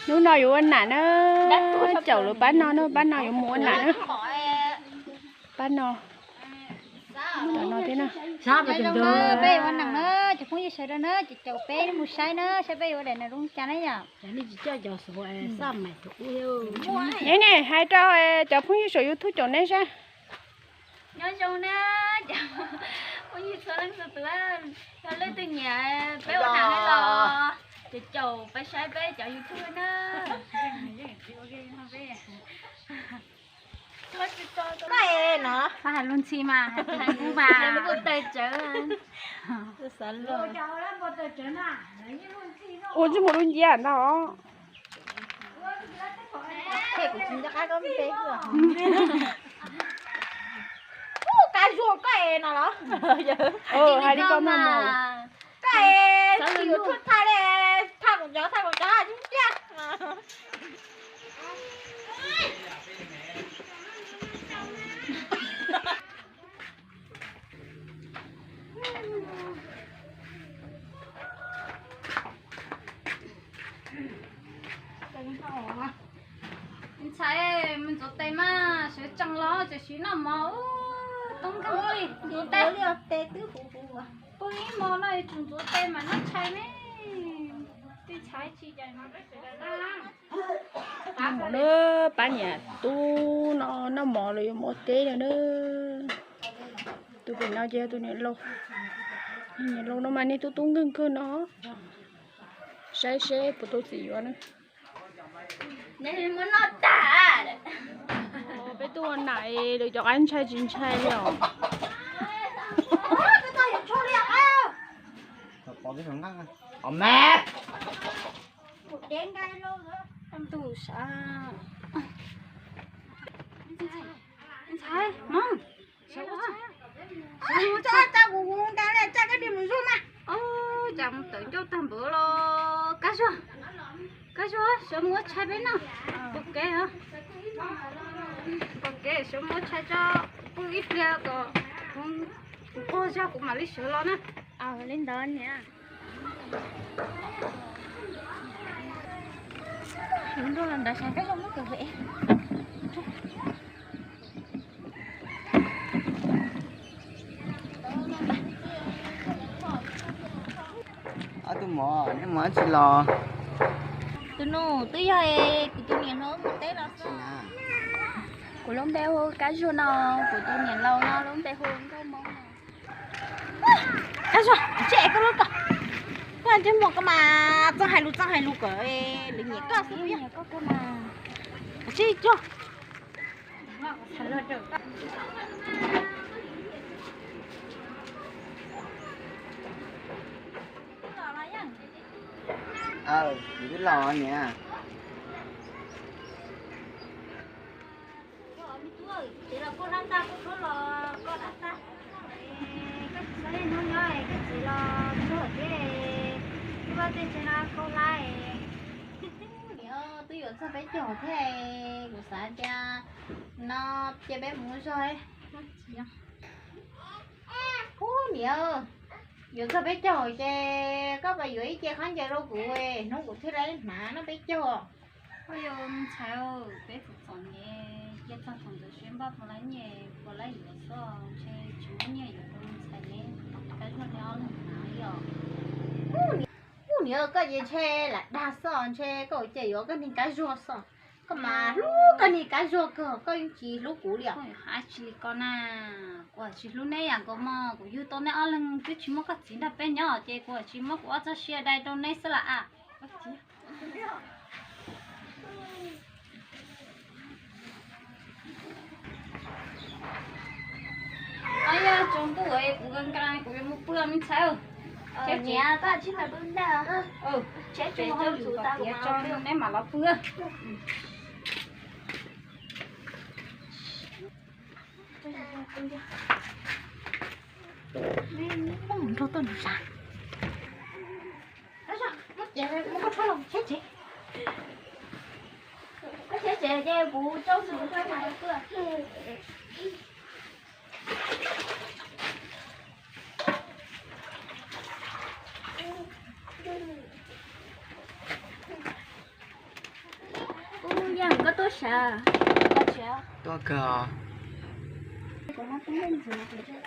Nó nói vô anh nè nó chậu rồi bán nó vô mua anh nè nó bán nó nó thế nào sao mà Đây được bé con nặng nữa chỉ không như sợi đó nữa chỉ chậu bé một sai nữa sẽ bé ở đây là đúng chán đấy nhởนี่จะเจาะสวยซ้ำไหมถูกเอ้ย nè nè hai trâu chậu phun như sợi YouTube chậu này sao nhớ chung nè không như sợi lắm sợi tứa cho lấy từ nhà bé con nặng đấy lo chỉ chậu bé sai bé chậu YouTube nữa cái nó phải luôn chi mà cũng bà nó có tay chở sẵn rồi ủa chứ một đôi gì à nó cái của chúng ta cái có bé rồi cái ruột cái nó đó hai đứa con mà cái chịu thuốc thay đấy thay của chó chúng chết sai mình做对嘛，谁长了就是那么，东看我哩，做对，tê tứ phụ phụ à不一毛那种做对嘛，那菜呢，对菜吃起嘛，不是的啦。mỏ nữa bán nhà tu nó mỏ rồi mỏ té rồi nữa tôi phải nói cho tôi nhận lâu nó mà đi tôi tung cưng cơ nó sai của tôi xỉ vào nữa nên muốn nó tả. bé tôi này được cho anh trai chín trai rồi cái tay cho liệt à có cái thằng ngăng à mẹ một đen gai luôn nữa Trong tủ sao? Anh Thái, mong. Sao quá? cha của con ta này cha cái điểm rồi mà Chẳng tưởng cho tầm bữa lo cá rô số mua chai bên nào ok hả ok số mua chai cho cũng ít ra có cũng cô cho cũng mà lấy sữa lo nè lên đó nha đúng rồi lần đó sáng cái không có cửa vẽ tôi mò nhưng mà chỉ lo tôi nô tôi hay tôi nhìn nó một té nó của lông béo cá rô nó của tôi nhìn lâu nó lông béo hơn có mong cá rô trẻ cái lúc cái anh trên một cái mà cho hai lú cỡ lính nhẹ có gì nhẹ có cái mà chi chưa thành lên được chỉ biết lo nhỉ chỉ là cô đang ta cũng có lo con đang ta cái cái nó nhỏ này cái chỉ là số cái bao tiền chỉ là câu lại tôi ở sao bé nhỏ thế của xã cha nó chơi bé muốn rồi nhớ giờ sao bé nhỏ chơi có bài dưới chơi khán chơi đâu của nó cũng thế đấy mà nó bé nhỏ bây giờ sao bé phục còn nhé chơi thằng thằng rồi xuyên bao một lấy nhẹ một lấy nhiều số chơi chú nhẹ rồi không xài nhé cái nó nhỏ nữa nhớ cái gì chơi là đa son chơi có chơi có cái cái rùa son cái mà lúc cái cái rùa cơ cái chỉ lúc cũ liền hai chỉ con à của chỉ lúc này à có mà của yêu tôi này ăn lần cứ chỉ mất cái gì đó bé nhỏ chơi của chỉ mất của cho xe đây tôi này sẽ là à ai à chúng tôi của gần cái của một bữa mình sao chết nhẹ ta chỉ là bữa nào chết cho không chủ ta của cho nên mà nó bữa không cho tôi được sao đó sao nó chạy nó có phải không chết chị cái chết chị chị vụ châu sự cho mà cơ 啥？多少？多个我那公认子呢？回家了。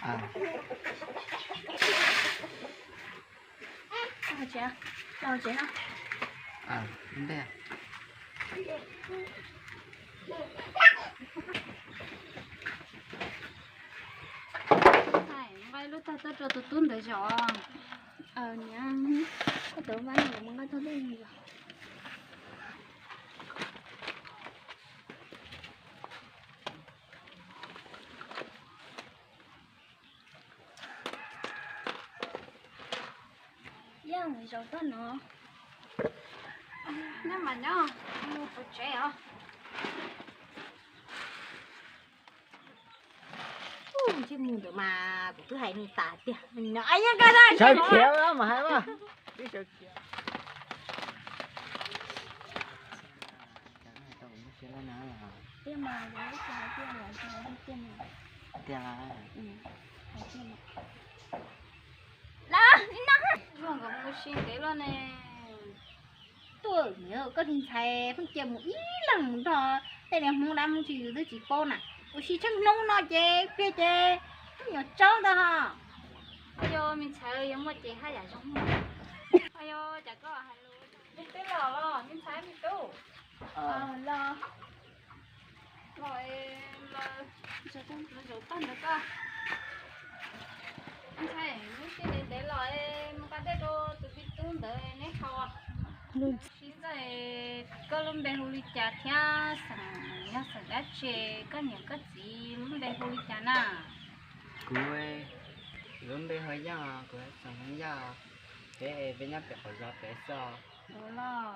啊，多少钱？多少钱呢？啊，明白。哎，我lúc ta tới tôi tuôn tới chỗ. Nhá, cái tớ bán được mà tôi đây rồi. Yeah, người giàu đó nó. Nếu mà nó mua phụ trẻ hả? chứ mù được mà của thứ hai nó tả tiền nói nha cái này Sao kéo đó mà hay quá. Cái sao kéo. Tiền mà lấy cái tiền là cho đi tiền này. Tiền là Ừ, phải tiền này. Là, đi nào. Không có mua xin cái luôn nè. tôi nhớ có thằng thầy phân chia một ít lần thôi đây là không làm thì tôi chỉ con à tôi chỉ chắc nông nó chê kia chê nhỏ trâu đó hả Ôi dồi, mình sợ giống một chị hai giả giống mà. Ôi dồi, chả có hả luôn. Mình tới lò lo, mình thấy mình tu. Lo. Rồi, giờ con nó rủ con được cơ. Anh thấy, mình sẽ để lò em, cái đấy đồ, tụi biết tu đợi nét khó. Chỉ rồi, có lúc bé huli chả theo, nhớ sợ đã chê, có những cái gì lúc bé huli chả nà. Cúi luôn bây hơi già, cúi sống già. Thế bên nhà bé khỏi già bé sao? Đó là